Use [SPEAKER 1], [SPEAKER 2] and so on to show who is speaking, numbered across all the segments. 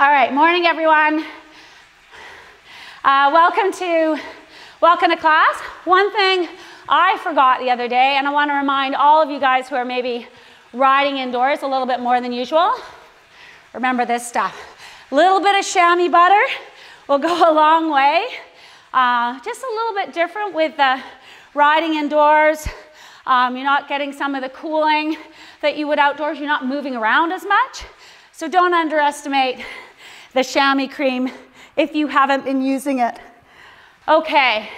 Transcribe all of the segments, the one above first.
[SPEAKER 1] All right, morning everyone. Welcome to class. One thing I forgot the other day, and I want to remind all of you guys who are maybe riding indoors a little bit more than usual, remember this stuff. A little bit of chamois butter will go a long way. Just a little bit different with riding indoors. You're not getting some of the cooling that you would outdoors. You're not moving around as much. So don't underestimate the chamois cream if you haven't been using it. Okay,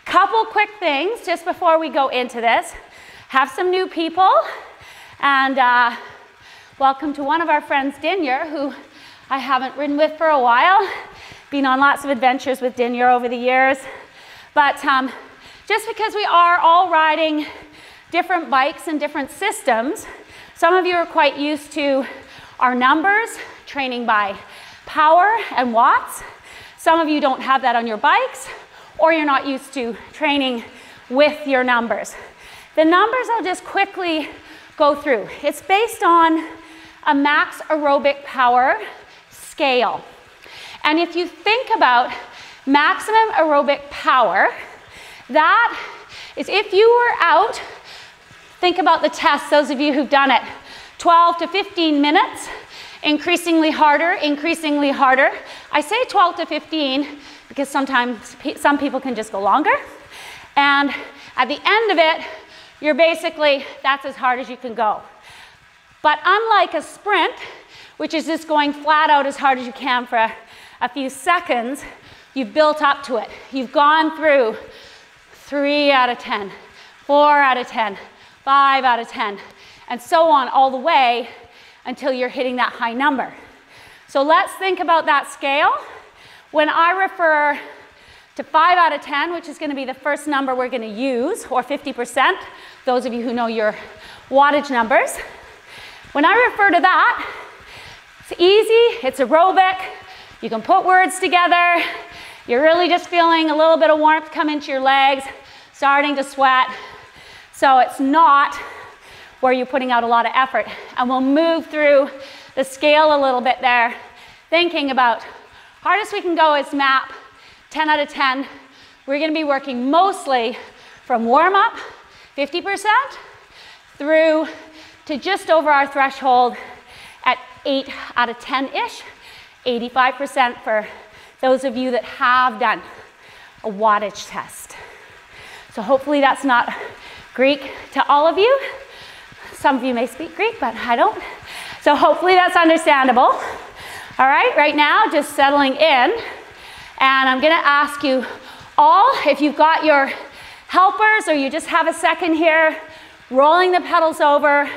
[SPEAKER 1] couple quick things just before we go into this. Have some new people, and welcome to one of our friends, Dinyar, who I haven't ridden with for a while. Been on lots of adventures with Dinyar over the years. But just because we are all riding different bikes and different systems, some of you are quite used to our numbers, training by power and watts. Some of you don't have that on your bikes, or you're not used to training with your numbers. The numbers I'll just quickly go through. It's based on a max aerobic power scale. And if you think about maximum aerobic power, that is if you were out, think about the test, those of you who've done it, 12 to 15 minutes, increasingly harder, increasingly harder. I say 12 to 15 because sometimes some people can just go longer. And at the end of it, you're basically, that's as hard as you can go. But unlike a sprint, which is just going flat out as hard as you can for a few seconds, you've built up to it. You've gone through 3 out of 10, 4 out of 10, 5 out of 10, and so on all the way until you're hitting that high number. So let's think about that scale. When I refer to 5 out of 10, which is going to be the first number we're going to use, or 50%, those of you who know your wattage numbers. When I refer to that, it's easy, it's aerobic, you can put words together, you're really just feeling a little bit of warmth come into your legs, starting to sweat. So it's not where you're putting out a lot of effort. And we'll move through the scale a little bit there, thinking about hardest we can go is map, 10 out of 10. We're going to be working mostly from warm up, 50%, through to just over our threshold at 8 out of 10-ish, 85% for those of you that have done a wattage test. So hopefully that's not Greek to all of you. Some of you may speak Greek, but I don't. So hopefully that's understandable. All right, right now, just settling in. And I'm gonna ask you all, if you've got your helpers or you just have a second here, rolling the pedals over,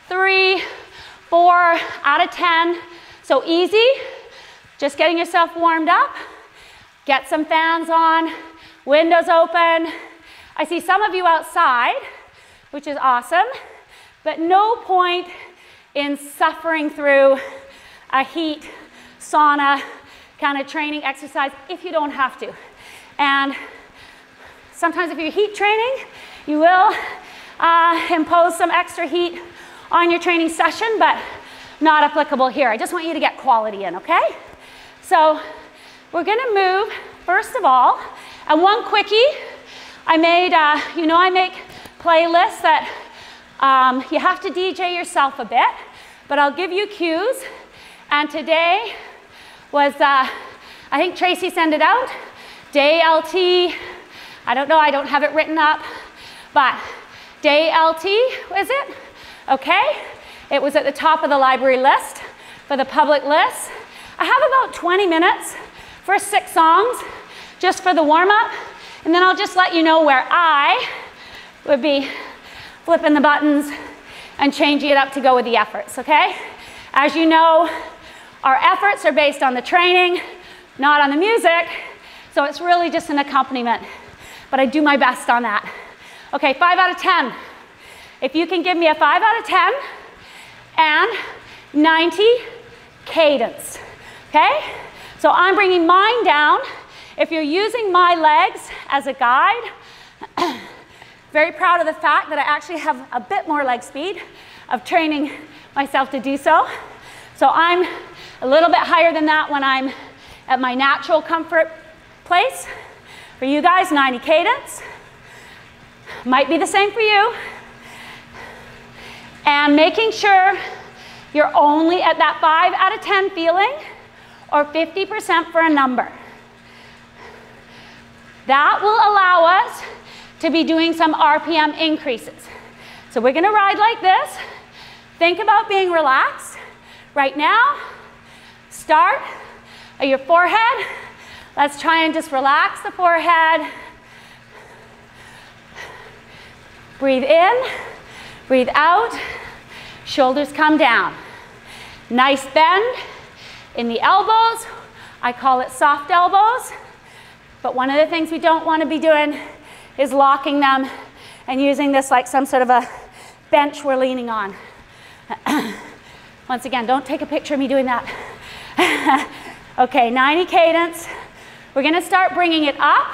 [SPEAKER 1] 3, 4 out of 10. So easy, just getting yourself warmed up. Get some fans on, windows open. I see some of you outside, which is awesome. But no point in suffering through a heat, sauna kind of training exercise if you don't have to. And sometimes if you're heat training, you will impose some extra heat on your training session, but not applicable here. I just want you to get quality in, okay? So we're gonna move, first of all, and one quickie, I made, I make playlists that you have to DJ yourself a bit, but I'll give you cues. And today was, I think Tracy sent it out, Day LT, I don't know, I don't have it written up, but Day LT, was it? Okay, it was at the top of the library list for the public list. I have about 20 minutes for 6 songs, just for the warm-up, and then I'll just let you know where I would be flipping the buttons and changing it up to go with the efforts, okay? As you know, our efforts are based on the training, not on the music, so it's really just an accompaniment, but I do my best on that. Okay, 5 out of 10. If you can give me a 5 out of 10 and 90 cadence, okay? So I'm bringing mine down. If you're using my legs as a guide, very proud of the fact that I actually have a bit more leg speed of training myself to do so. So I'm A little bit higher than that when I'm at my natural comfort place. For you guys, 90 cadence. Might be the same for you. And making sure you're only at that 5 out of 10 feeling or 50% for a number. That will allow us to be doing some RPM increases. So we're gonna ride like this. Think about being relaxed. Right now, start at your forehead. Let's try and just relax the forehead. Breathe in, breathe out, shoulders come down. Nice bend in the elbows. I call it soft elbows. But one of the things we don't want to be doing is locking them and using this like some sort of a bench we're leaning on. Once again, don't take a picture of me doing that. Okay, 90 cadence. We're going to start bringing it up.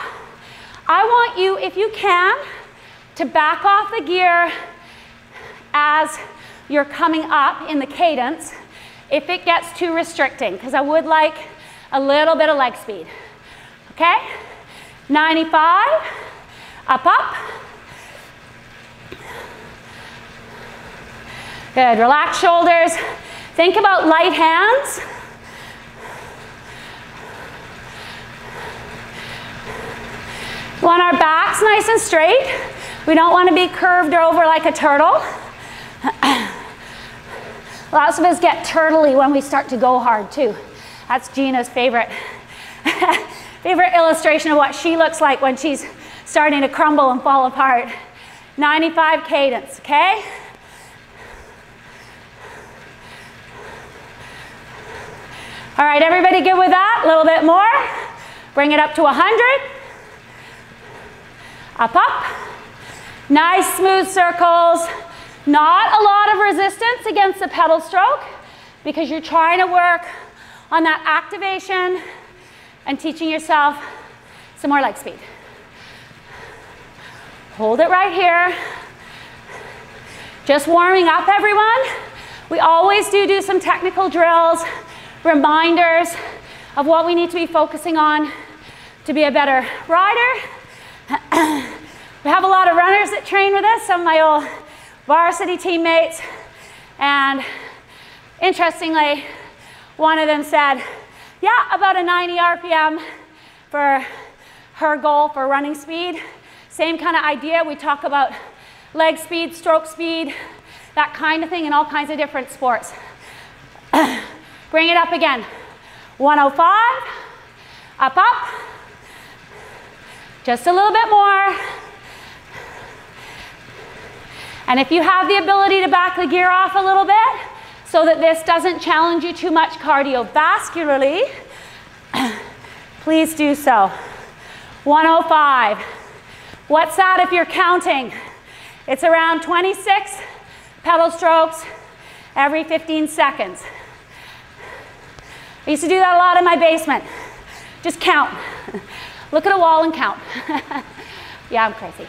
[SPEAKER 1] I want you, if you can, to back off the gear as you're coming up in the cadence if it gets too restricting, because I would like a little bit of leg speed. Okay? 95, up, up. Good, relax shoulders. Think about light hands. We want our backs nice and straight. We don't want to be curved over like a turtle. Lots of us get turtly when we start to go hard too. That's Gina's favorite illustration of what she looks like when she's starting to crumble and fall apart. 95 cadence, okay? All right, everybody good with that? A little bit more. Bring it up to 100. Up, up. Nice smooth circles. Not a lot of resistance against the pedal stroke because you're trying to work on that activation and teaching yourself some more leg speed. Hold it right here. Just warming up, everyone. We always do some technical drills, reminders of what we need to be focusing on to be a better rider. We have a lot of runners that train with us, some of my old varsity teammates, and interestingly, one of them said, yeah, about a 90 RPM for her goal for running speed. Same kind of idea. We talk about leg speed, stroke speed, that kind of thing in all kinds of different sports. Bring it up again. 105, up, up. Just a little bit more. And if you have the ability to back the gear off a little bit so that this doesn't challenge you too much cardiovascularly, please do so. 105. What's that if you're counting? It's around 26 pedal strokes every 15 seconds. I used to do that a lot in my basement. Just count. Look at a wall and count. Yeah, I'm crazy.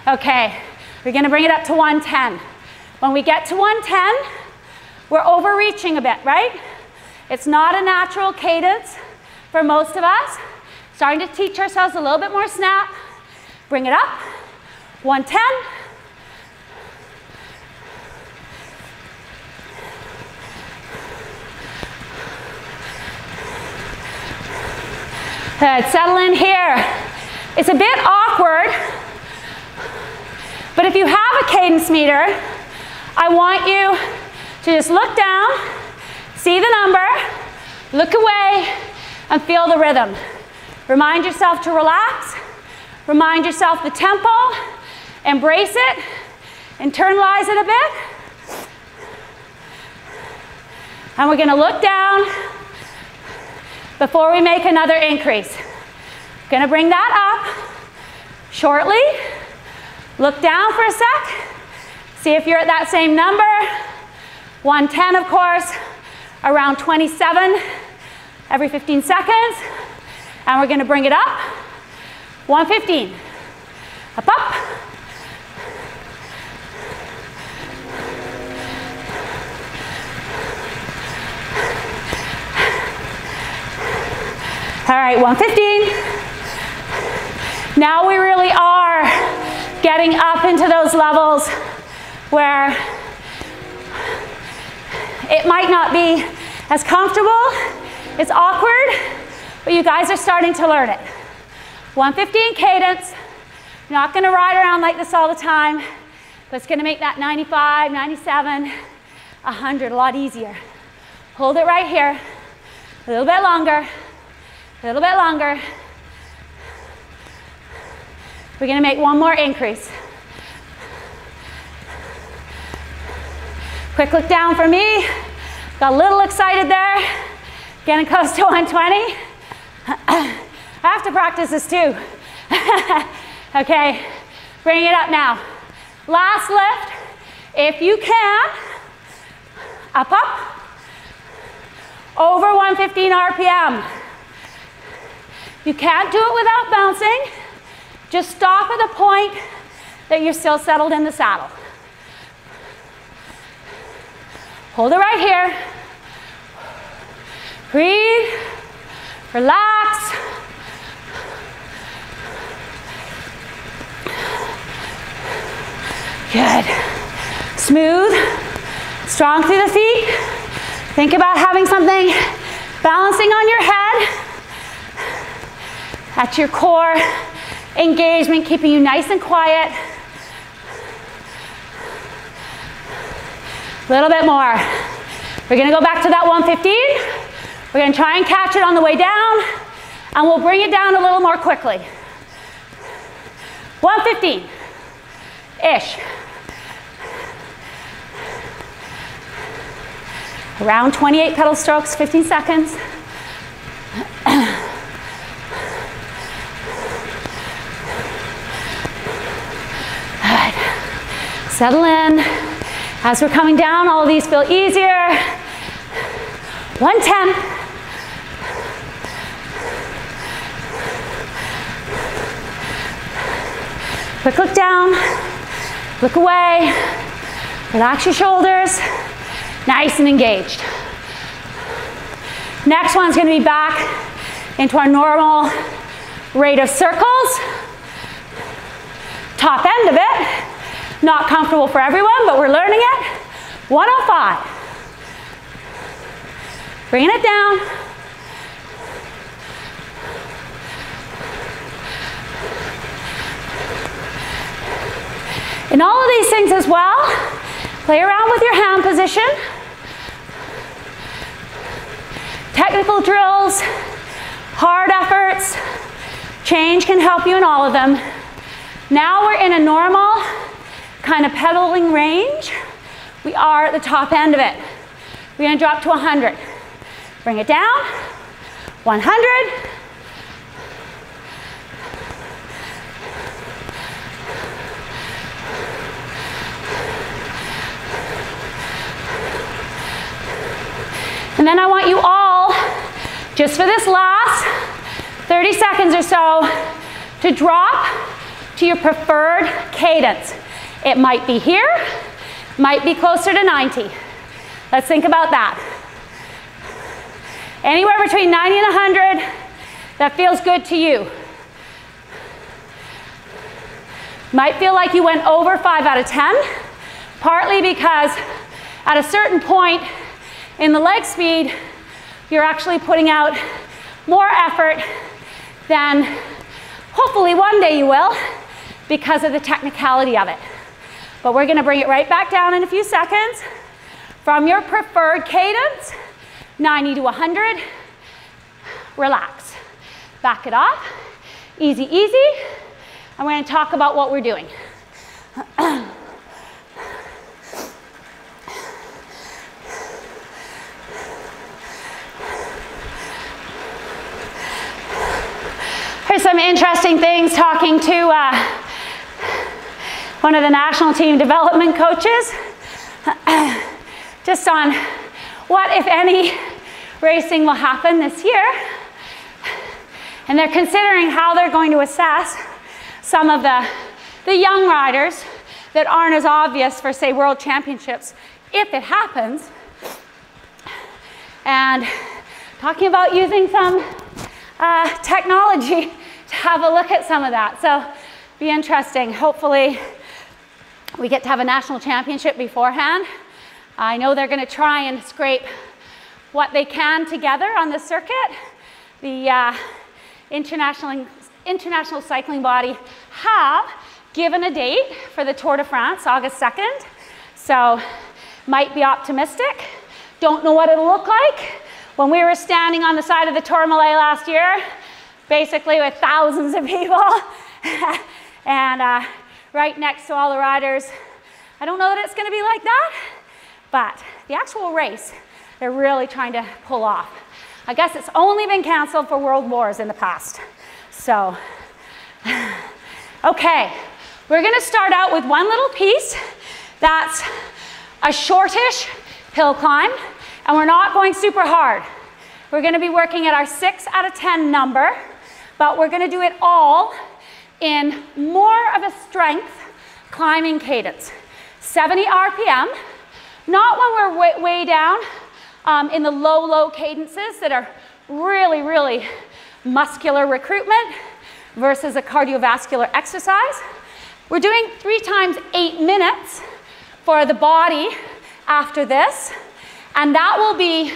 [SPEAKER 1] Okay. We're going to bring it up to 110. When we get to 110, we're overreaching a bit, right? It's not a natural cadence for most of us. Starting to teach ourselves a little bit more snap. Bring it up. 110. Good. Settle in here. It's a bit awkward. But if you have a cadence meter, I want you to just look down, see the number, look away, and feel the rhythm. Remind yourself to relax. Remind yourself the tempo. Embrace it. Internalize it a bit. And we're going to look down before we make another increase. Going to bring that up shortly. Look down for a sec. See if you're at that same number. 110, of course, around 27 every 15 seconds. And we're going to bring it up. 115. Up, up. All right, 115. Now we really are getting up into those levels where it might not be as comfortable, it's awkward, but you guys are starting to learn it. 115 cadence. You're not gonna ride around like this all the time, but it's gonna make that 95, 97, 100 a lot easier. Hold it right here. A little bit longer, a little bit longer. We're gonna make one more increase. Quick look down for me. Got a little excited there. Getting close to 120. I have to practice this too. Okay, bring it up now. Last lift, if you can. Up, up. Over 115 RPM. You can't do it without bouncing. Just stop at the point that you're still settled in the saddle. Hold it right here. Breathe. Relax. Good. Smooth. Strong through the feet. Think about having something balancing on your head. That's your core engagement, keeping you nice and quiet. A little bit more. We're gonna go back to that 115. We're gonna try and catch it on the way down, and we'll bring it down a little more quickly. 115-ish. Around 28 pedal strokes, 15 seconds. Good. Settle in. As we're coming down, all of these feel easier. 110. Quick look down. Look away. Relax your shoulders. Nice and engaged. Next one's going to be back into our normal rate of circles. Top end of it. Not comfortable for everyone, but we're learning it. 105. Bringing it down. In all of these things as well, play around with your hand position. Technical drills, hard efforts, change can help you in all of them. Now we're in a normal kind of pedaling range. We are at the top end of it. We're going to drop to 100. Bring it down. 100. And then I want you all, just for this last 30 seconds or so, to drop to your preferred cadence. It might be here, might be closer to 90. Let's think about that. Anywhere between 90 and 100 that feels good to you. Might feel like you went over 5 out of 10, partly because at a certain point in the leg speed, you're actually putting out more effort than hopefully one day you will because of the technicality of it. But we're going to bring it right back down in a few seconds. From your preferred cadence, 90 to 100, relax. Back it off, easy, easy. And we're going to talk about what we're doing. Here's some interesting things talking to one of the national team development coaches, just on what, if any, racing will happen this year. And they're considering how they're going to assess some of the young riders that aren't as obvious for, say, world championships, if it happens. And talking about using some technology to have a look at some of that. So be interesting. Hopefully we get to have a national championship beforehand. I know they're going to try and scrape what they can together on the circuit. The international cycling body have given a date for the Tour de France, August 2nd. So might be optimistic. Don't know what it'll look like. When we were standing on the side of the Tourmalet last year, basically with thousands of people, and right next to all the riders, I don't know that it's going to be like that, but the actual race, they're really trying to pull off. I guess it's only been canceled for world wars in the past. So, okay, we're going to start out with one little piece that's a shortish hill climb, and we're not going super hard. We're going to be working at our 6 out of 10 number, but we're going to do it all in more of a strength climbing cadence. 70 RPM, not when we're way down in the low cadences that are really, really muscular recruitment versus a cardiovascular exercise. We're doing 3 times 8 minutes for the body after this, and that will be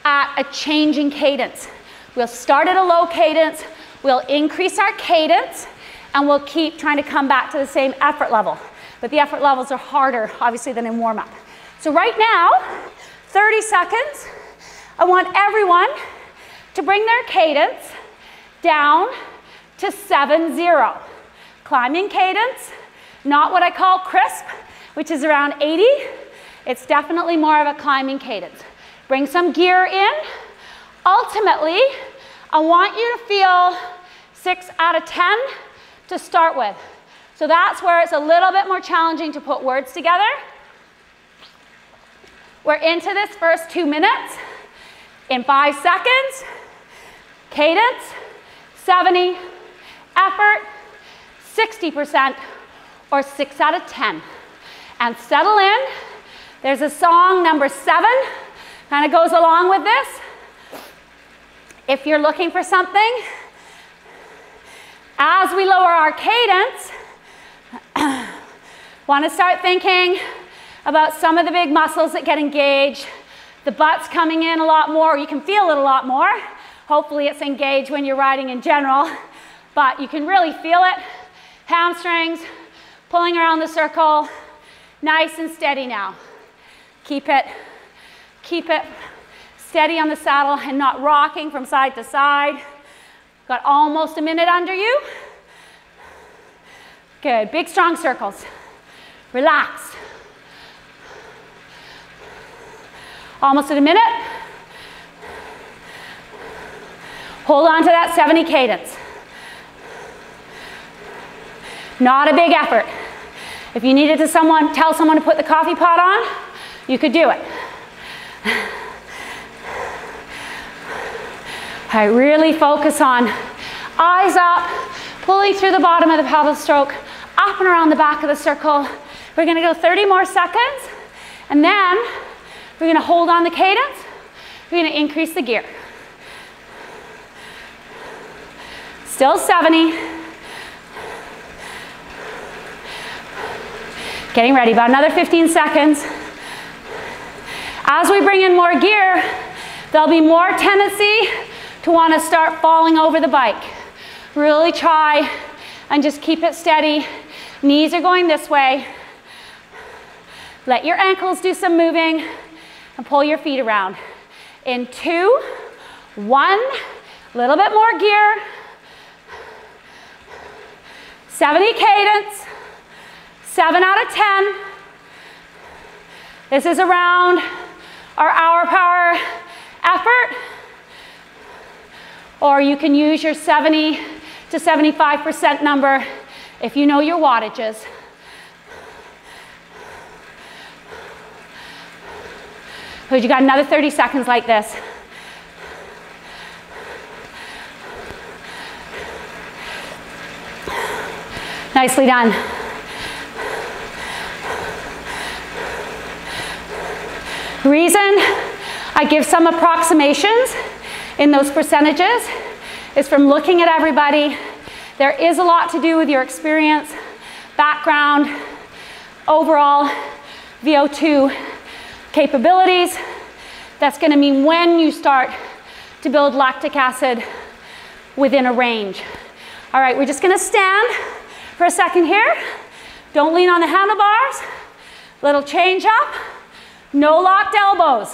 [SPEAKER 1] at a changing cadence. We'll start at a low cadence, we'll increase our cadence, and we'll keep trying to come back to the same effort level. But the effort levels are harder, obviously, than in warm-up. So right now, 30 seconds, I want everyone to bring their cadence down to 7-0. Climbing cadence, not what I call crisp, which is around 80. It's definitely more of a climbing cadence. Bring some gear in. Ultimately, I want you to feel 6 out of 10 to start with. So that's where it's a little bit more challenging to put words together. We're into this first 2 minutes. In 5 seconds, cadence, 70, effort, 60%, or 6 out of 10. And settle in. There's a song, number 7, kind of goes along with this. If you're looking for something, as we lower our cadence, want to start thinking about some of the big muscles that get engaged. The butt's coming in a lot more. You can feel it a lot more. Hopefully it's engaged when you're riding in general, but you can really feel it. Hamstrings, pulling around the circle, nice and steady now. Keep it steady on the saddle and not rocking from side to side. Got almost a minute under you. Good, big strong circles. Relax. Almost at a minute. Hold on to that 70 cadence. Not a big effort. If you needed to tell someone to put the coffee pot on, you could do it. I really focus on eyes up, pulling through the bottom of the paddle stroke, up and around the back of the circle. We're going to go 30 more seconds, and then we're going to hold on the cadence. We're going to increase the gear. Still 70. Getting ready, about another 15 seconds. As we bring in more gear, there'll be more tendency to want to start falling over the bike. Really try and just keep it steady. Knees are going this way. Let your ankles do some moving and pull your feet around. In 2, 1, a little bit more gear. 70 cadence, 7 out of 10. This is around our hour power effort. Or you can use your 70 to 75% number if you know your wattages. Good, you got another 30 seconds like this. Nicely done. Reason I give some approximations in those percentages is from looking at everybody. There is a lot to do with your experience, background, overall VO2 capabilities. That's going to mean when you start to build lactic acid within a range. All right, we're just going to stand for a second here. Don't lean on the handlebars. Little change up. No locked elbows.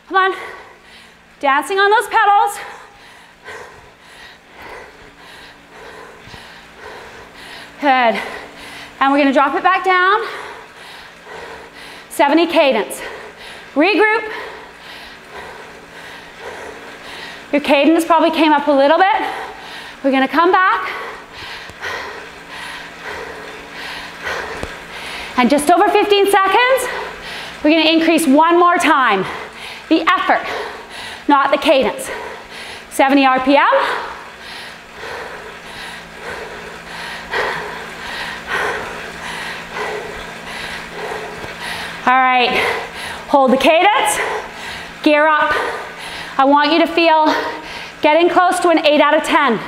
[SPEAKER 1] Come on. Dancing on those pedals. Good. And we're going to drop it back down. 70 cadence. Regroup. Your cadence probably came up a little bit. We're going to come back. And just over 15 seconds, we're going to increase one more time. The effort, not the cadence. 70 RPM. All right, hold the cadence, gear up. I want you to feel getting close to an 8 out of 10.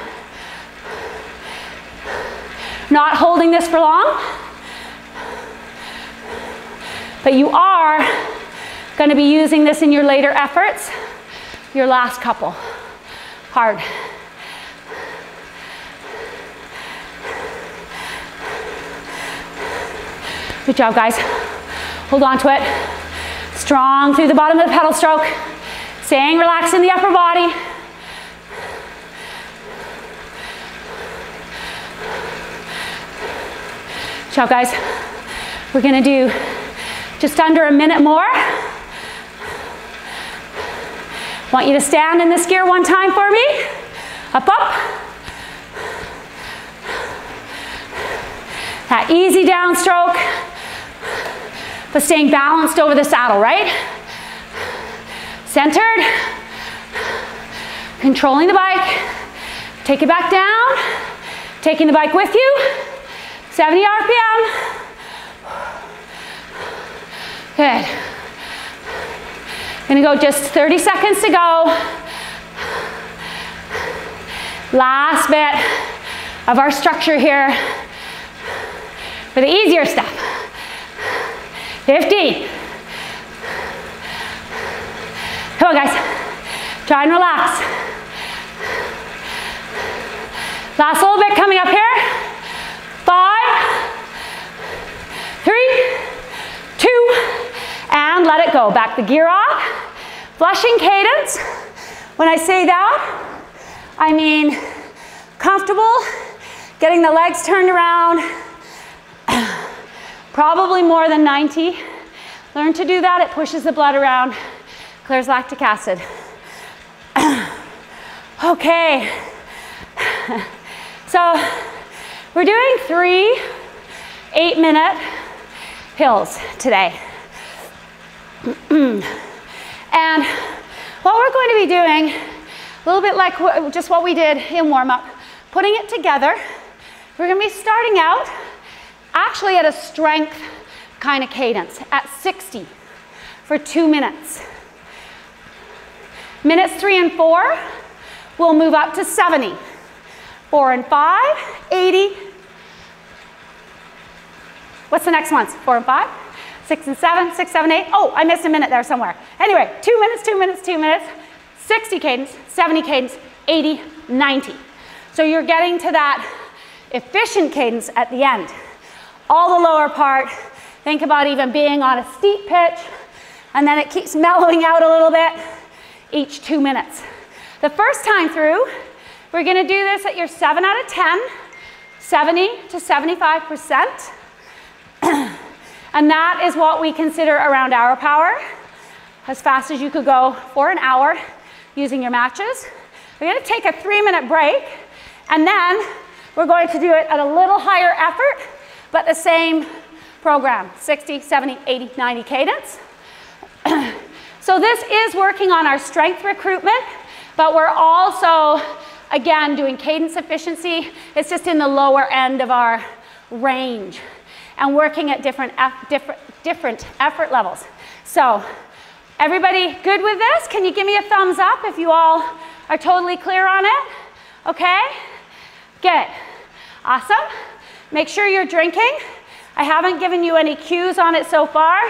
[SPEAKER 1] Not holding this for long, but you are going to be using this in your later efforts, your last couple. Hard. Good job, guys. Hold on to it. Strong through the bottom of the pedal stroke. Staying relaxed in the upper body. Good job, guys. We're going to do just under a minute more. Want you to stand in this gear one time for me. Up, up. That easy downstroke, but staying balanced over the saddle, right? Centered. Controlling the bike. Take it back down. Taking the bike with you. 70 RPM. Good. Gonna go just 30 seconds to go. Last bit of our structure here for the easier stuff. 50. Come on, guys. Try and relax. Last little bit coming up here. 5, 3, 2, and let it go. Back the gear off. Flushing cadence. When I say that, I mean comfortable, getting the legs turned around, probably more than 90. Learn to do that. It pushes the blood around, clears lactic acid. Okay. So we're doing 3 8-minute hills today. And what we're going to be doing, a little bit like just what we did in warm-up, putting it together. We're going to be starting out actually at a strength kind of cadence at 60 for 2 minutes. Minutes 3 and 4, we'll move up to 70. 4 and 5, 80. What's the next ones? 4 and 5, 6 and 7, 6, 7, 8. Oh, I missed a minute there somewhere. Anyway, 2 minutes, 2 minutes, 2 minutes, 60 cadence, 70 cadence, 80, 90. So you're getting to that efficient cadence at the end. All the lower part, think about even being on a steep pitch, and then it keeps mellowing out a little bit each 2 minutes. The first time through, we're going to do this at your 7 out of 10, 70 to 75%. And that is what we consider around hour power, as fast as you could go for an hour using your matches. We're going to take a 3-minute break, and then we're going to do it at a little higher effort, but the same program, 60, 70, 80, 90 cadence. So this is working on our strength recruitment, but we're also, again, doing cadence efficiency. It's just in the lower end of our range and working at different effort levels. So everybody good with this? Can you give me a thumbs up if you all are totally clear on it? Okay? Good. Awesome. Make sure you're drinking. I haven't given you any cues on it so far,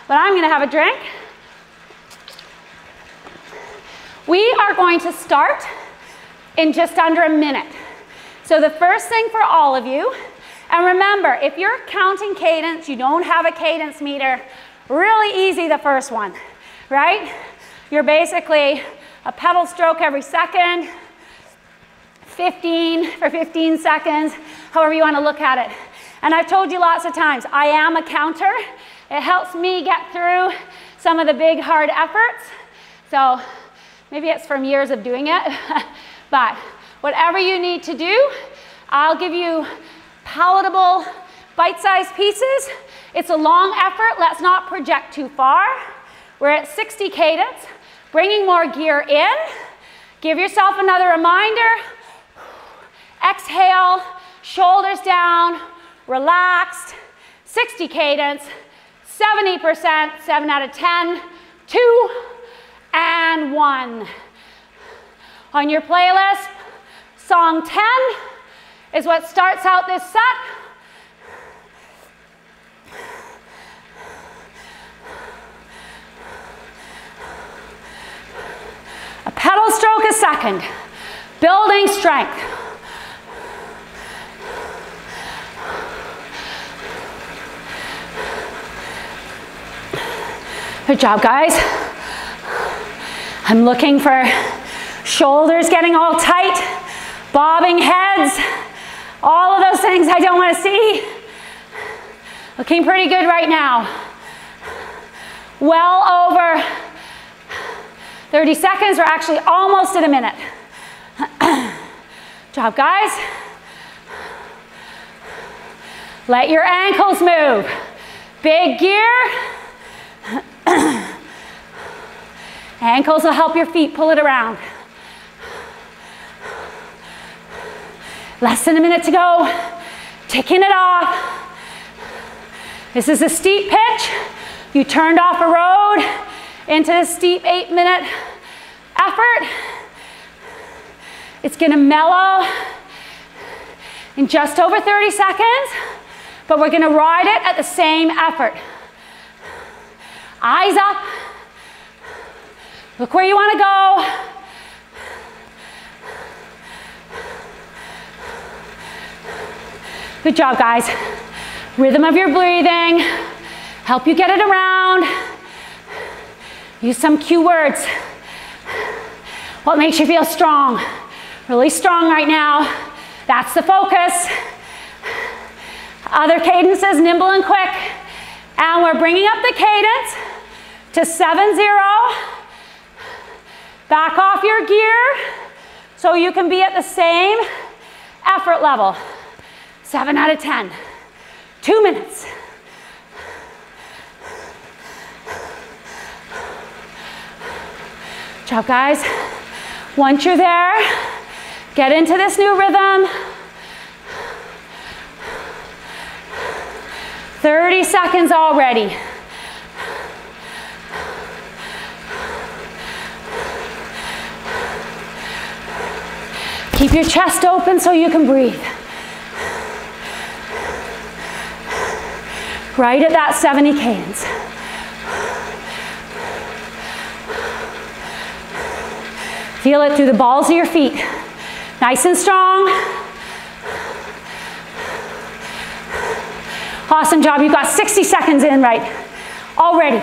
[SPEAKER 1] but I'm gonna have a drink. We are going to start in just under a minute. So the first thing for all of you, and remember, if you're counting cadence, you don't have a cadence meter, really easy the first one, right? You're basically a pedal stroke every second, 15 for 15 seconds, however you want to look at it. And I've told you lots of times, I am a counter. It helps me get through some of the big hard efforts. So maybe it's from years of doing it, but whatever you need to do, I'll give you palatable bite-sized pieces. It's a long effort, let's not project too far. We're at 60 cadence, bringing more gear in. Give yourself another reminder. Exhale, shoulders down, relaxed. 60 cadence, 70%, 7 out of 10, 2, and 1. On your playlist, song 10 is what starts out this set. A pedal stroke a second, building strength. Good job, guys. I'm looking for shoulders getting all tight, bobbing heads, all of those things I don't want to see. Looking pretty good right now. Well over 30 seconds, we're actually almost at a minute. Good job, guys. Let your ankles move. Big gear. Ankles will help your feet pull it around. Less than a minute to go. Ticking it off. This is a steep pitch. You turned off a road into a steep 8-minute effort. It's gonna mellow in just over 30 seconds, but we're gonna ride it at the same effort. Eyes up. Look where you want to go. Good job, guys. Rhythm of your breathing. Help you get it around. Use some cue words. What makes you feel strong? Really strong right now. That's the focus. Other cadences, nimble and quick. And we're bringing up the cadence to 7-0. Back off your gear so you can be at the same effort level. 7 out of 10. 2 minutes. Good job, guys. Once you're there, get into this new rhythm. 30 seconds already. Keep your chest open so you can breathe. Right at that 70 cadence. Feel it through the balls of your feet. Nice and strong. Awesome job. You've got 60 seconds in right already.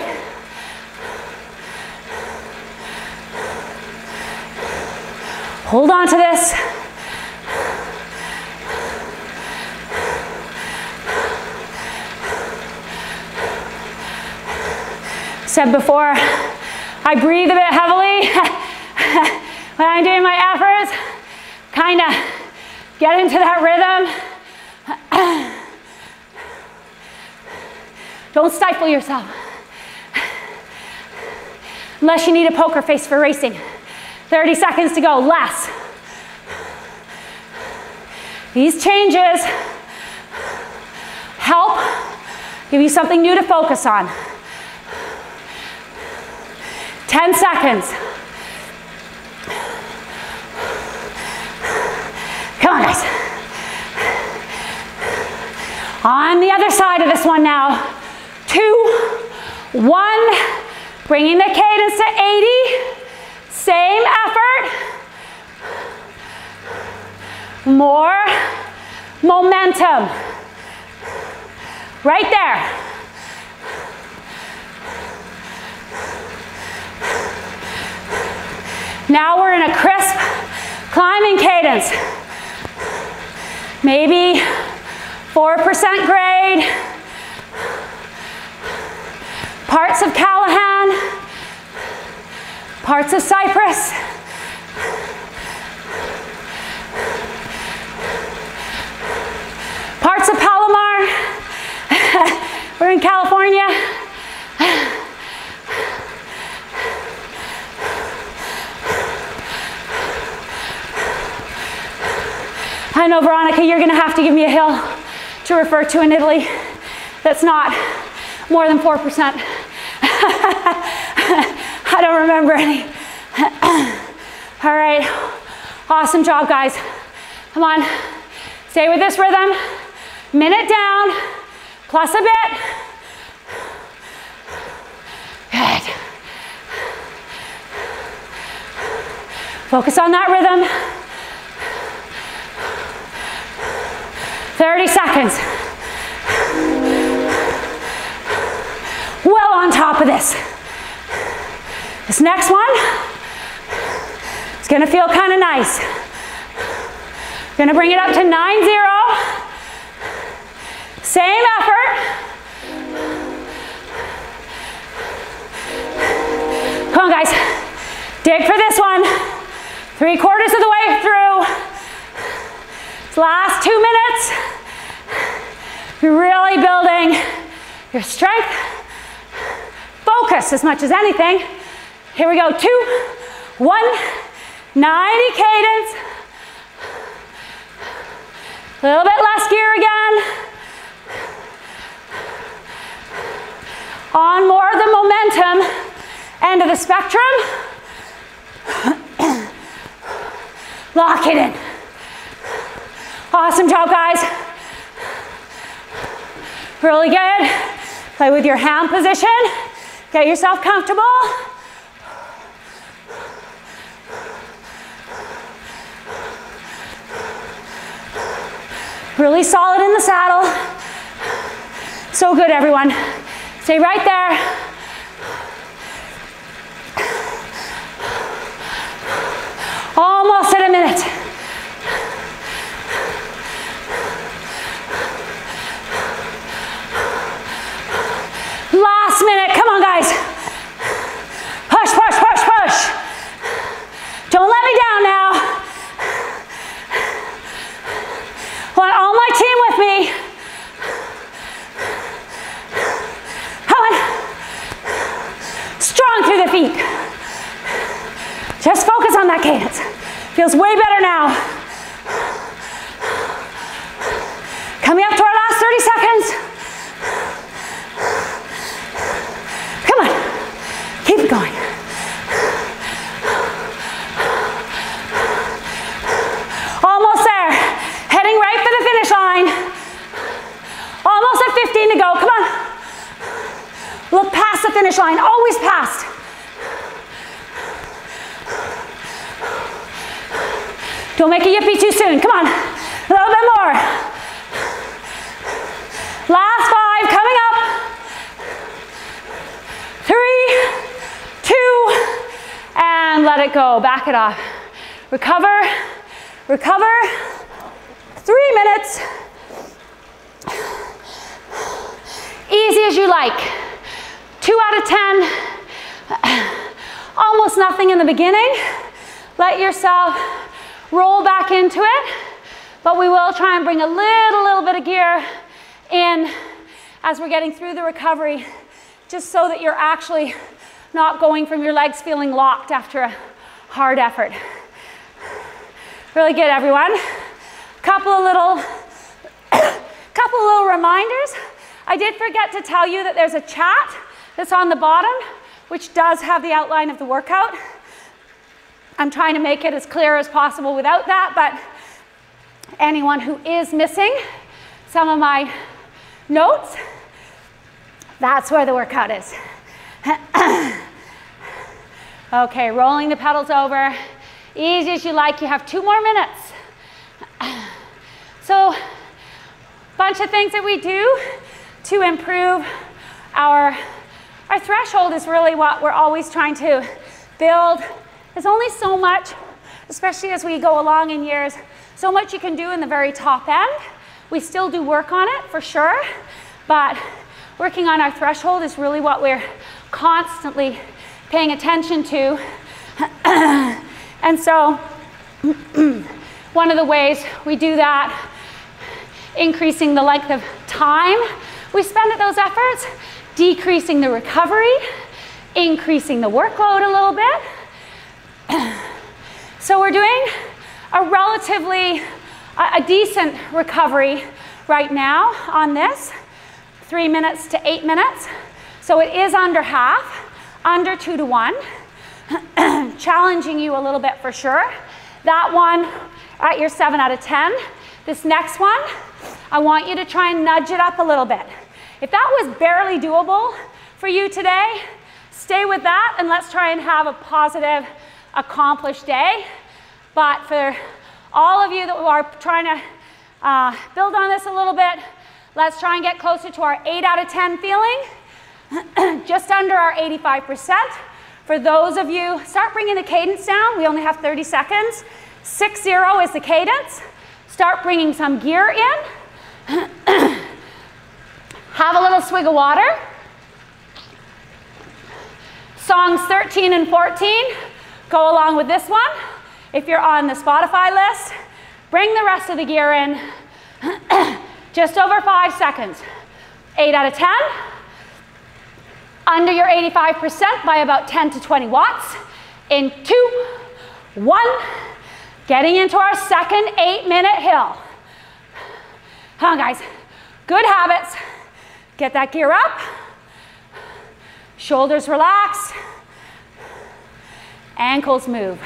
[SPEAKER 1] Hold on to this. Said before, I breathe a bit heavily when I'm doing my efforts. Kind of get into that rhythm. Don't stifle yourself. Unless you need a poker face for racing. 30 seconds to go, less. These changes help give you something new to focus on. 10 seconds. And the other side of this one now. 2, 1. Bringing the cadence to 80. Same effort. More momentum. Right there. Now we're in a crisp climbing cadence. Maybe 4% grade. Parts of Callahan. Parts of Cypress. Parts of Palomar. We're in California. I know, Veronica, you're going to have to give me a hill to refer to in Italy that's not more than 4%. I don't remember any. All right. Awesome job, guys. Come on. Stay with this rhythm. Minute down, plus a bit. Good. Focus on that rhythm. 30 seconds. Well on top of this. This next one is gonna feel kind of nice. Gonna bring it up to 9-0. Same effort. Come on, guys. Dig for this one. 3/4 of the way through. Last 2 minutes. You're really building your strength. Focus as much as anything. Here we go. 2, 1, 90 cadence. A little bit less gear again. On more of the momentum end of the spectrum. Lock it in. Awesome job, guys. Really good. Play with your hand position. Get yourself comfortable. Really solid in the saddle. So good, everyone. Stay right there. Almost at a minute. Last minute, come on, guys. Push, push, push, push. Don't let me down now. Want all my team with me. Come on. Strong through the feet. Just focus on that cadence. Feels way better now. Coming up to our last 30 seconds. Come on. Keep it going. Almost there. Heading right for the finish line. Almost at 15 to go. Come on. Look past the finish line. Always past. Don't make a yippee too soon. Come on. A little bit more. Last 5 coming up. 3, 2, and let it go. Back it off. Recover. Recover. 3 minutes. Easy as you like. 2 out of 10. Almost nothing in the beginning. Let yourself roll back into it, but we will try and bring a little bit of gear in as we're getting through the recovery, just so that you're actually not going from your legs feeling locked after a hard effort. Really good, everyone. Couple of little reminders. I did forget to tell you that there's a chat that's on the bottom, which does have the outline of the workout. I'm trying to make it as clear as possible without that, but anyone who is missing some of my notes, that's where the workout is. Okay, rolling the pedals over. Easy as you like, you have 2 more minutes. So, bunch of things that we do to improve our threshold is really what we're always trying to build. There's only so much, especially as we go along in years, so much you can do in the very top end. We still do work on it for sure, but working on our threshold is really what we're constantly paying attention to. And so one of the ways we do that, increasing the length of time we spend at those efforts, decreasing the recovery, increasing the workload a little bit. So we're doing a relatively, a decent recovery right now on this, 3 minutes to 8 minutes. So it is under half, under 2 to 1, challenging you a little bit for sure. That one at your 7 out of 10. This next one, I want you to try and nudge it up a little bit. If that was barely doable for you today, stay with that and let's try and have a positive, accomplished day. But for all of you that are trying to build on this a little bit, let's try and get closer to our 8 out of 10 feeling, just under our 85%. For those of you, start bringing the cadence down. We only have 30 seconds. 6-0 is the cadence. Start bringing some gear in. Have a little swig of water. Songs 13 and 14 go along with this one. If you're on the Spotify list, bring the rest of the gear in. Just over 5 seconds. 8 out of 10. Under your 85% by about 10 to 20 watts. In 2, 1. Getting into our second 8-minute hill. Come on, guys. Good habits. Get that gear up. Shoulders relaxed. Ankles move.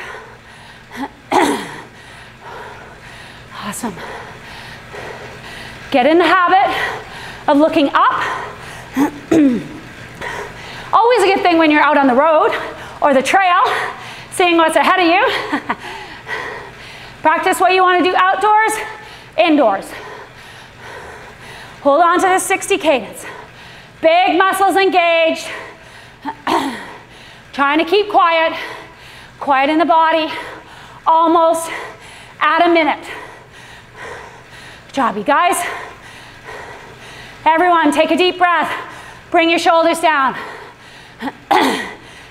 [SPEAKER 1] Awesome. Get in the habit of looking up. Always a good thing when you're out on the road or the trail, seeing what's ahead of you. Practice what you want to do outdoors, indoors. Hold on to the 60 cadence. Big muscles engaged. Trying to keep quiet. Quiet in the body. Almost at a minute. Good job, you guys. Everyone, take a deep breath. Bring your shoulders down.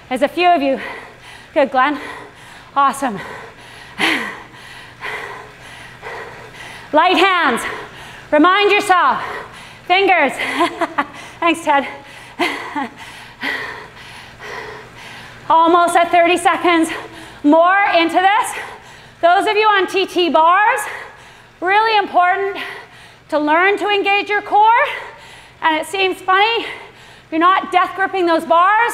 [SPEAKER 1] There's a few of you. Good, Glenn. Awesome. Light hands. Remind yourself. Fingers. Thanks, Ted. Almost at 30 seconds more into this. Those of you on TT bars, really important to learn to engage your core. And it seems funny, you're not death gripping those bars,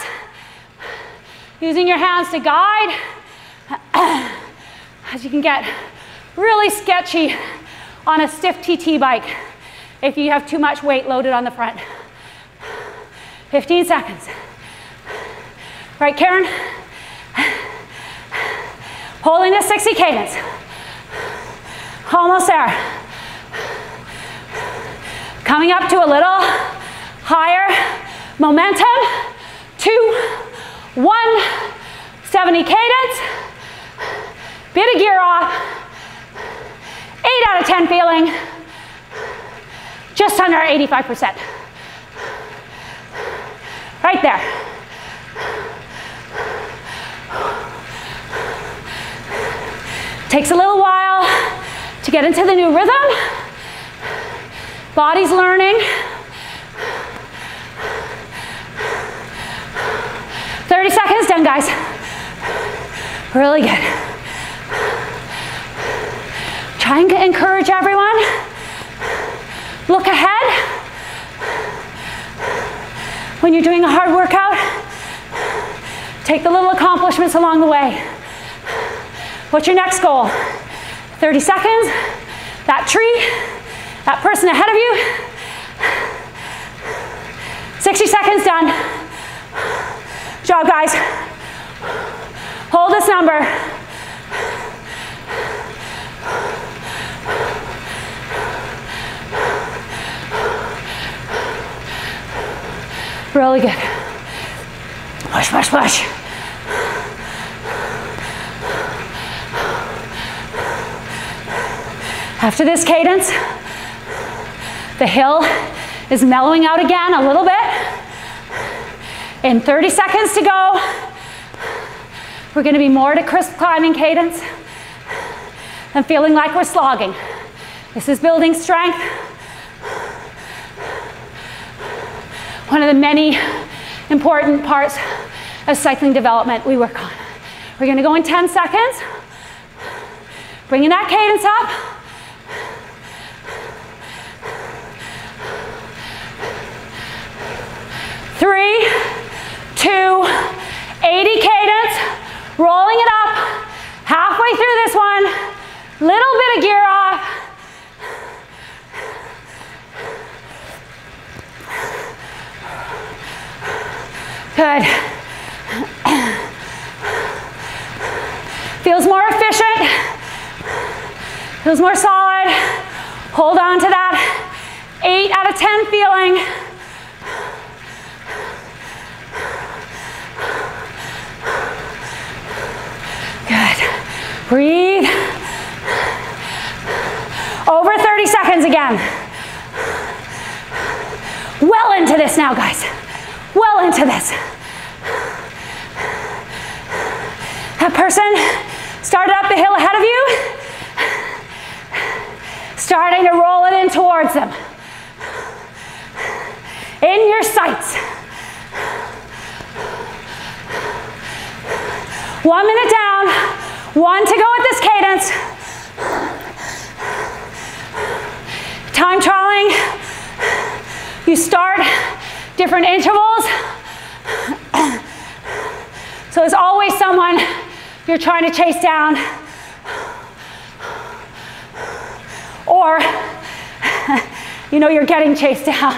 [SPEAKER 1] using your hands to guide, as you can get really sketchy on a stiff TT bike if you have too much weight loaded on the front. 15 seconds. Right, Karen? Holding the 60 cadence. Almost there. Coming up to a little higher momentum. 2, 1, 70 cadence. Bit of gear off. 8 out of 10 feeling. Just under 85%. Right there. Takes a little while to get into the new rhythm. Body's learning. 30 seconds done, guys. Really good. Try and encourage everyone. Look ahead. When you're doing a hard workout, take the little accomplishments along the way. What's your next goal? 30 seconds, that tree, that person ahead of you. 60 seconds done. Good job, guys. Hold this number. Really good. Push, push, push. After this cadence, the hill is mellowing out again a little bit. In 30 seconds to go, we're going to be more to crisp climbing cadence and feeling like we're slogging. This is building strength. One of the many important parts of cycling development we work on. We're going to go in 10 seconds, bringing that cadence up. Three, 2, 80 cadence, rolling it up, halfway through this one, little bit of gear off. Good. Feels more efficient, feels more solid. Hold on to that 8 out of 10 feeling. Breathe. Over 30 seconds again. Well into this now, guys. Well into this. That person started up the hill ahead of you. Starting to roll it in towards them. In your sights. 1 minute down. 1 to go with this cadence. Time trialing. You start different intervals. So there's always someone you're trying to chase down. Or, you know you're getting chased down.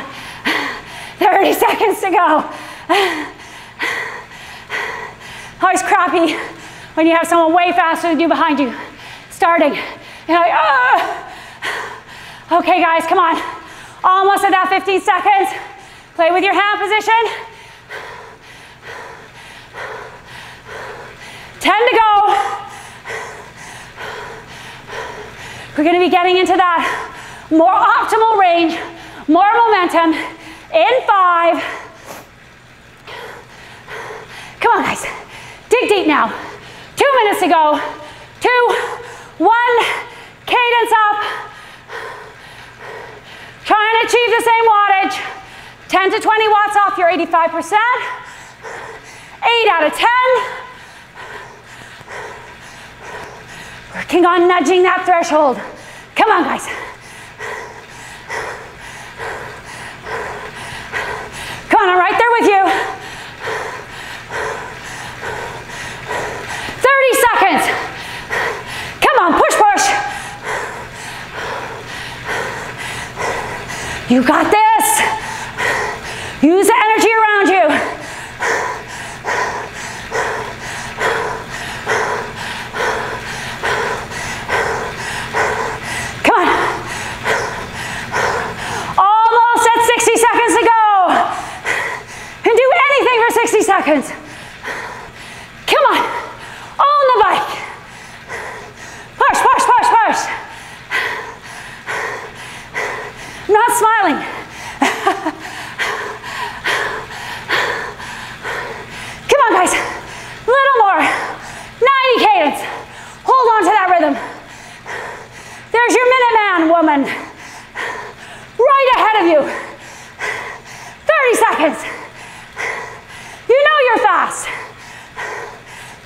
[SPEAKER 1] 30 seconds to go. Always crappy when you have someone way faster than you behind you. Starting. You're like, ah. Okay, guys, come on. Almost at that 15 seconds. Play with your hand position. 10 to go. We're going to be getting into that more optimal range, more momentum in 5. Come on, guys. Dig deep now. 2 minutes to go. 2, 1, cadence up. Trying to achieve the same wattage. 10 to 20 watts off your 85%. 8 out of 10. Working on nudging that threshold. Come on, guys. Come on, I'm right there with you. 30 seconds. Come on, push, push. You got this. Use the energy around you. Seconds. Come on. On the bike. Push, push, push, push. I'm not smiling. Come on, guys. A little more. 90 cadence. Hold on to that rhythm. There's your Minuteman, woman. Right ahead of you. 30 seconds. You know you're fast.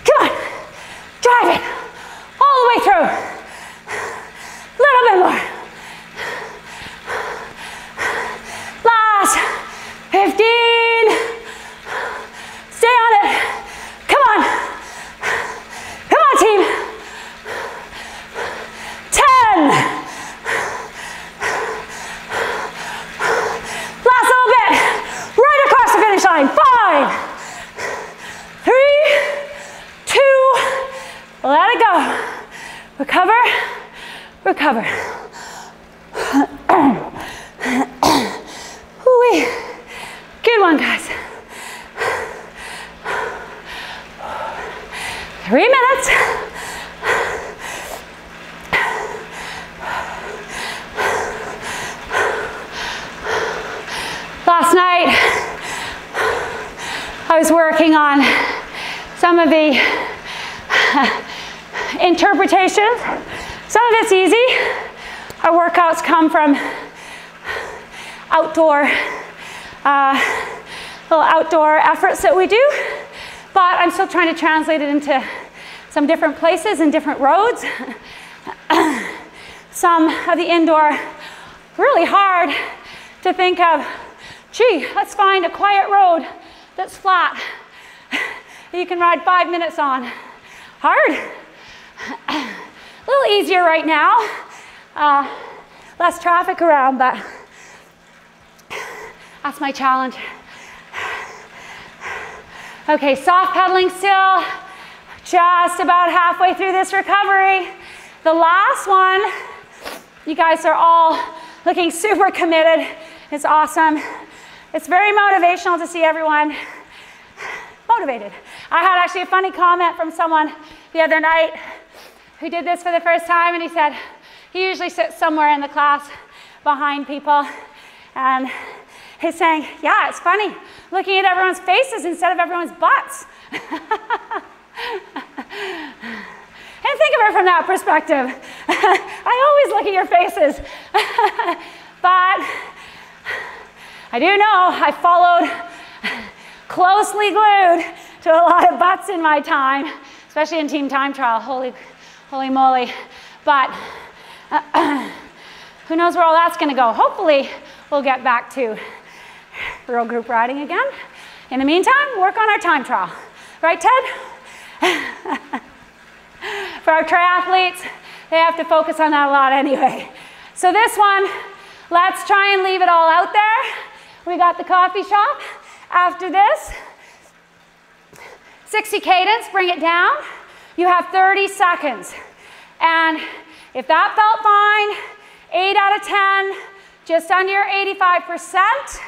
[SPEAKER 1] Come on. Drive it. All the way through. A little bit more. Last 15. Stay on it. Come on. Come on, team. 10. Last little bit. Right across Let it go. Recover, recover. Woo-wee. Good one, guys. 3 minutes. Last night, I was working on some of the interpretations. Some of it's easy. Our workouts come from little outdoor efforts that we do, but I'm still trying to translate it into some different places and different roads. Some of the indoor, really hard to think of, gee, let's find a quiet road that's flat that you can ride 5 minutes on. Hard. A little easier right now. Less traffic around, but that's my challenge. Okay, soft pedaling still. Just about halfway through this recovery. The last one, you guys are all looking super committed. It's awesome. It's very motivational to see everyone motivated. I had actually a funny comment from someone the other night who did this for the first time, and he said he usually sits somewhere in the class behind people, and he's saying, yeah, it's funny looking at everyone's faces instead of everyone's butts. And think of it from that perspective. I always look at your faces. But I do know I followed closely glued to a lot of butts in my time, especially in team time trial, holy moly. But who knows where all that's gonna go. Hopefully we'll get back to real group riding again. In the meantime, work on our time trial. Right, Ted? For our triathletes, they have to focus on that a lot anyway. So this one, let's try and leave it all out there. We got the coffee shop. After this, 60 cadence, bring it down. You have 30 seconds. And if that felt fine, 8 out of 10, just under your 85%.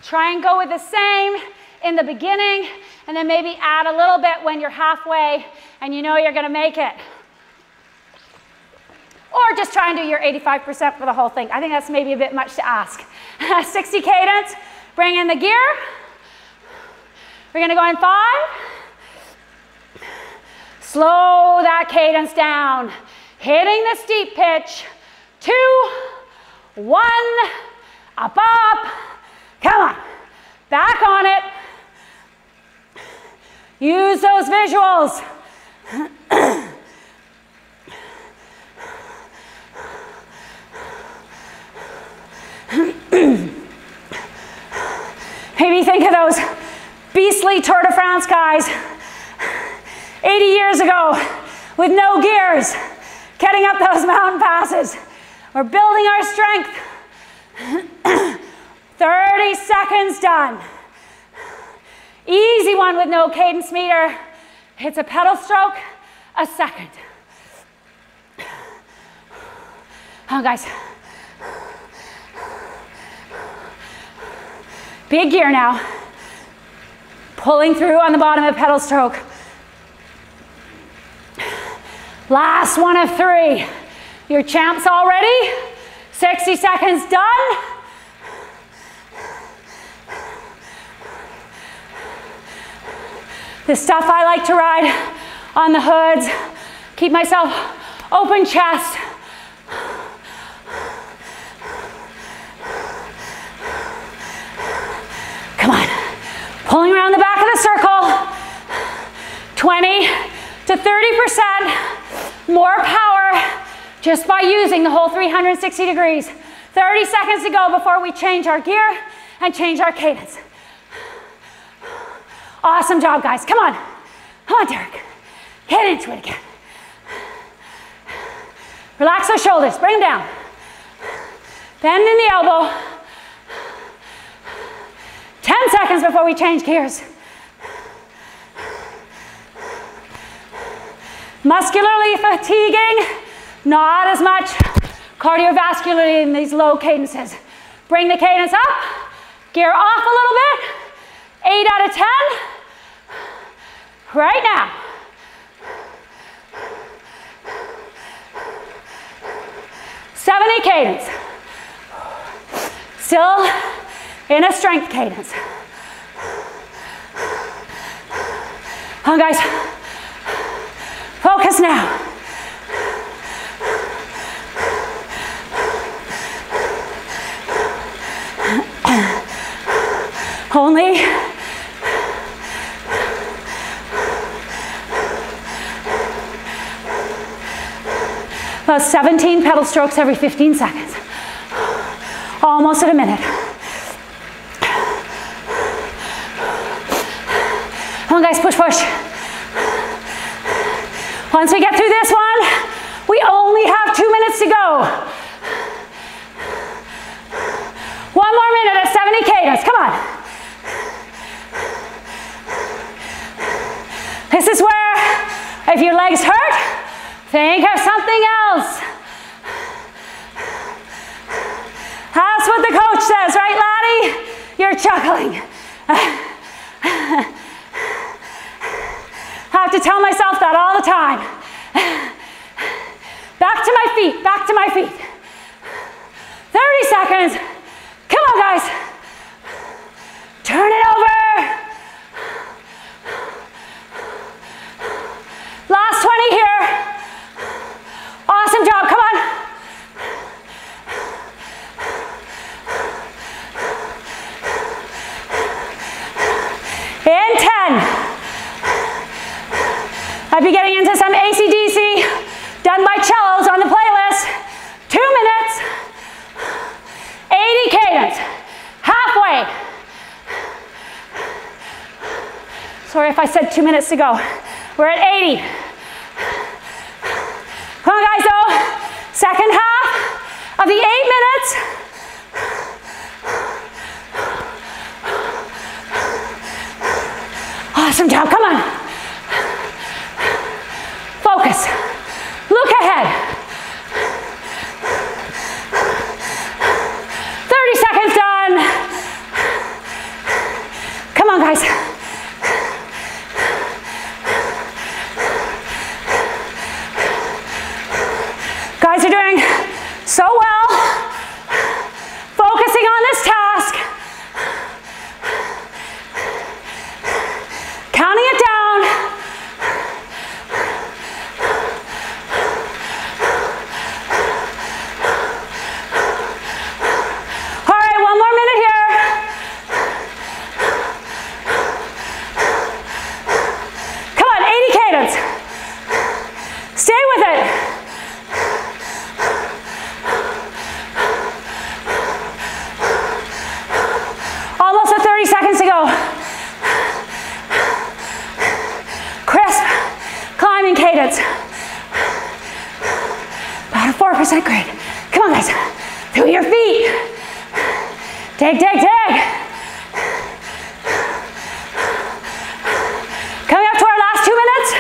[SPEAKER 1] Try and go with the same in the beginning, and then maybe add a little bit when you're halfway and you know you're gonna make it. Or just try and do your 85% for the whole thing. I think that's maybe a bit much to ask. 60 cadence, bring in the gear. We're gonna go in 5. Slow that cadence down. Hitting the steep pitch. 2, 1, up, up. Come on, back on it. Use those visuals. Maybe think of those beastly Tour de France guys 80 years ago with no gears, getting up those mountain passes. We're building our strength. 30 seconds done. Easy one with no cadence meter. It's a pedal stroke, a second. Oh, guys. Big gear now. Pulling through on the bottom of pedal stroke. Last one of 3. Your champs already. 60 seconds done. The stuff I like to ride on the hoods, keep myself open chest. Come on, pulling around the back of the circle. 20 to 30% more power just by using the whole 360 degrees. 30 seconds to go before we change our gear and change our cadence. Awesome job, guys. Come on. Come on, Derek. Get into it again. Relax those shoulders. Bring them down. Bend in the elbow. 10 seconds before we change gears. Muscularly fatiguing, not as much cardiovascularly in these low cadences. Bring the cadence up, gear off a little bit. 8 out of 10. Right now. '70 cadence. Still in a strength cadence. Come on, guys. Focus now. Only about 17 pedal strokes every 15 seconds. Almost at a minute. Come on, guys, push, push. Once we get through this one, we only have 2 minutes to go. 1 more minute at 70 cadence, come on. This is where, if your legs hurt, think of something else. That's what the coach says, right, laddie? You're chuckling. I have to tell myself that all the time. Back to my feet, back to my feet. 30 seconds. Come on, guys. Turn it over. Last 20 here. Awesome job, come on. In 10. I'd be getting into some AC/DC done by cellos on the playlist. 2 minutes. 80 cadence. Halfway. Sorry if I said 2 minutes to go. We're at 80. Come on, guys, though. Second half of the 8 minutes. Awesome job, come on. Focus. Look ahead. 30 seconds done. Come on, guys. Guys are doing so well. Focusing on this task. Counting it down. All right, 1 more minute here. Come on, 80 cadence. Stay with it. Almost at 30 seconds to go. Crisp, climbing cadence. About a 4% grade. Come on, guys. Through your feet. Dig, dig, dig. Coming up to our last 2 minutes.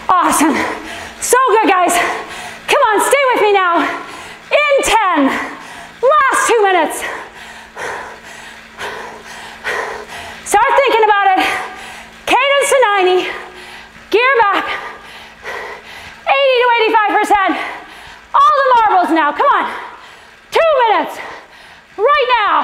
[SPEAKER 1] Awesome. So good, guys. Come on, stay with me now. In 10. Last 2 minutes. Start thinking about it. Cadence to 90. Gear back. 80 to 85%. All the marbles now. Come on. 2 minutes. Right now.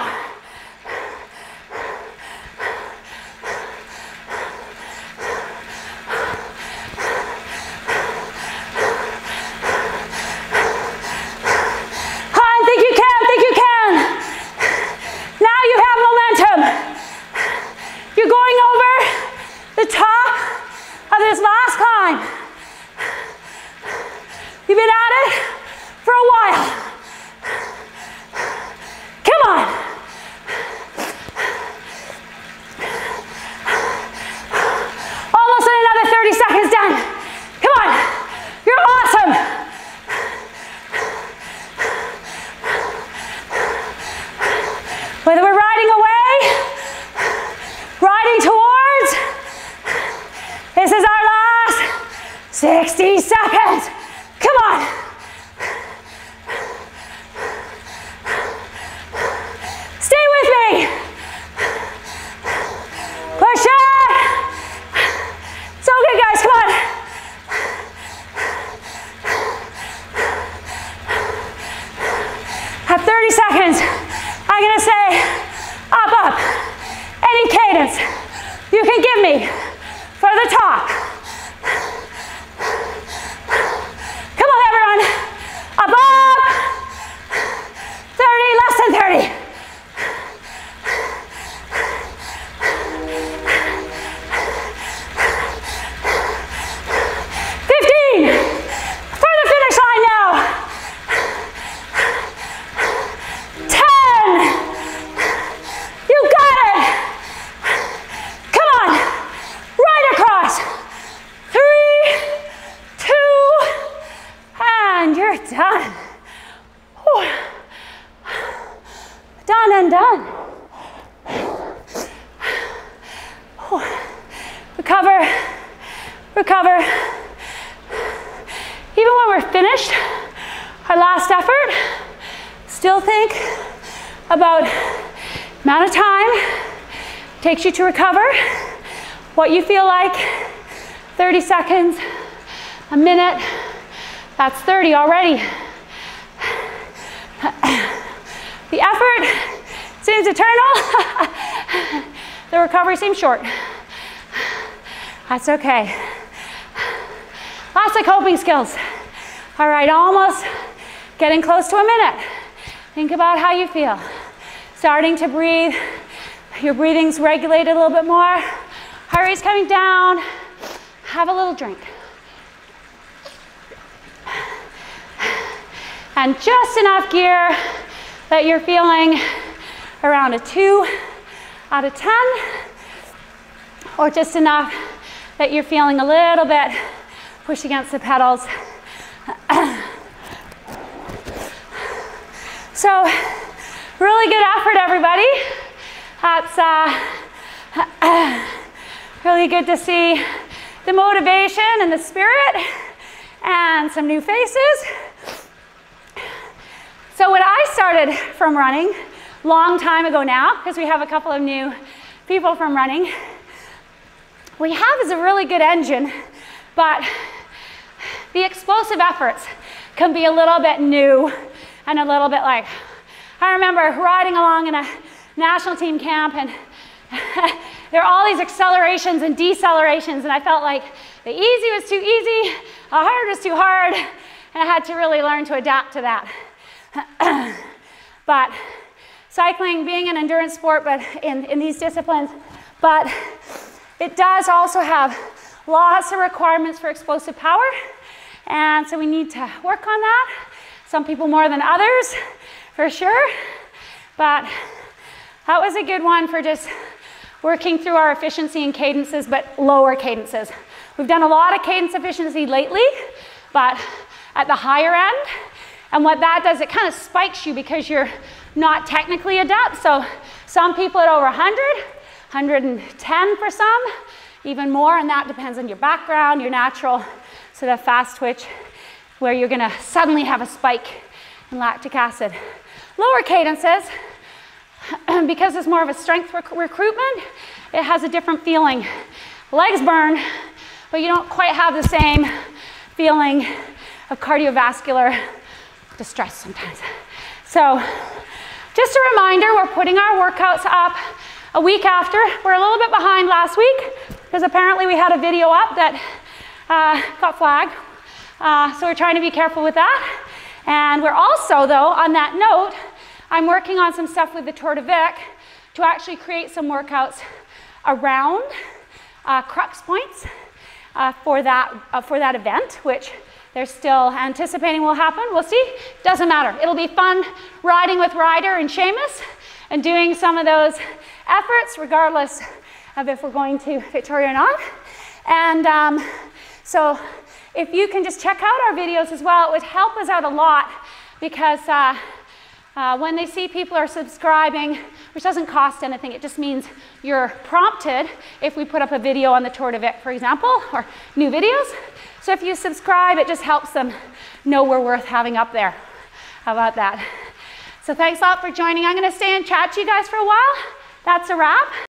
[SPEAKER 1] 60 seconds. Come on. Stay with me. Push it. So good, guys. Come on. At 30 seconds, I'm going to say up, up. Any cadence you can give me for the top. Come on, everyone. Up, up. 30, less than 30. 15. For the finish line now. 10. You got it. Come on. Right across. 3, 2, and you're done. Whew. Done and done. Whew. Recover, recover. Even when we're finished, our last effort, still think about the amount of time it takes you to recover, what you feel like, 30 seconds, a minute, that's 30 already. The effort seems eternal. The recovery seems short. That's okay. Lots of coping skills. All right, almost getting close to a minute. Think about how you feel. Starting to breathe. Your breathing's regulated a little bit more. Heart rate's coming down. Have a little drink. And just enough gear that you're feeling around a 2 out of 10, or just enough that you're feeling a little bit push against the pedals. So, really good effort, everybody. That's really good to see the motivation and the spirit and some new faces. So when I started from running, long time ago now, because we have a couple of new people from running, what we have is a really good engine, but the explosive efforts can be a little bit new and a little bit like, I remember riding along in a national team camp, and there are all these accelerations and decelerations, and I felt like the easy was too easy, the hard was too hard, and I had to really learn to adapt to that. But cycling, being an endurance sport, but in these disciplines, but it does also have lots of requirements for explosive power, and so we need to work on that. Some people more than others, for sure, but that was a good one for just working through our efficiency and cadences, but lower cadences. We've done a lot of cadence efficiency lately, but at the higher end. And what that does, it kind of spikes you because you're not technically adept. So some people at over 100, 110 for some, even more, and that depends on your background, your natural sort of fast twitch, where you're gonna suddenly have a spike in lactic acid. Lower cadences, because it's more of a strength recruitment, it has a different feeling. Legs burn, but you don't quite have the same feeling of cardiovascular distress sometimes. So just a reminder, we're putting our workouts up a week after. We're a little bit behind last week because apparently we had a video up that got flagged. So we're trying to be careful with that. And we're also, though, on that note, I'm working on some stuff with the Tour de Vic to actually create some workouts around crux points for that event, which they're still anticipating will happen. We'll see. Doesn't matter. It'll be fun riding with Ryder and Seamus and doing some of those efforts, regardless of if we're going to Victoria or not. And so if you can just check out our videos as well, it would help us out a lot because When they see people are subscribing, which doesn't cost anything, it just means you're prompted if we put up a video on the Tour de Vic, for example, or new videos. So if you subscribe, it just helps them know we're worth having up there. How about that? So thanks a lot for joining. I'm going to stay and chat to you guys for a while. That's a wrap.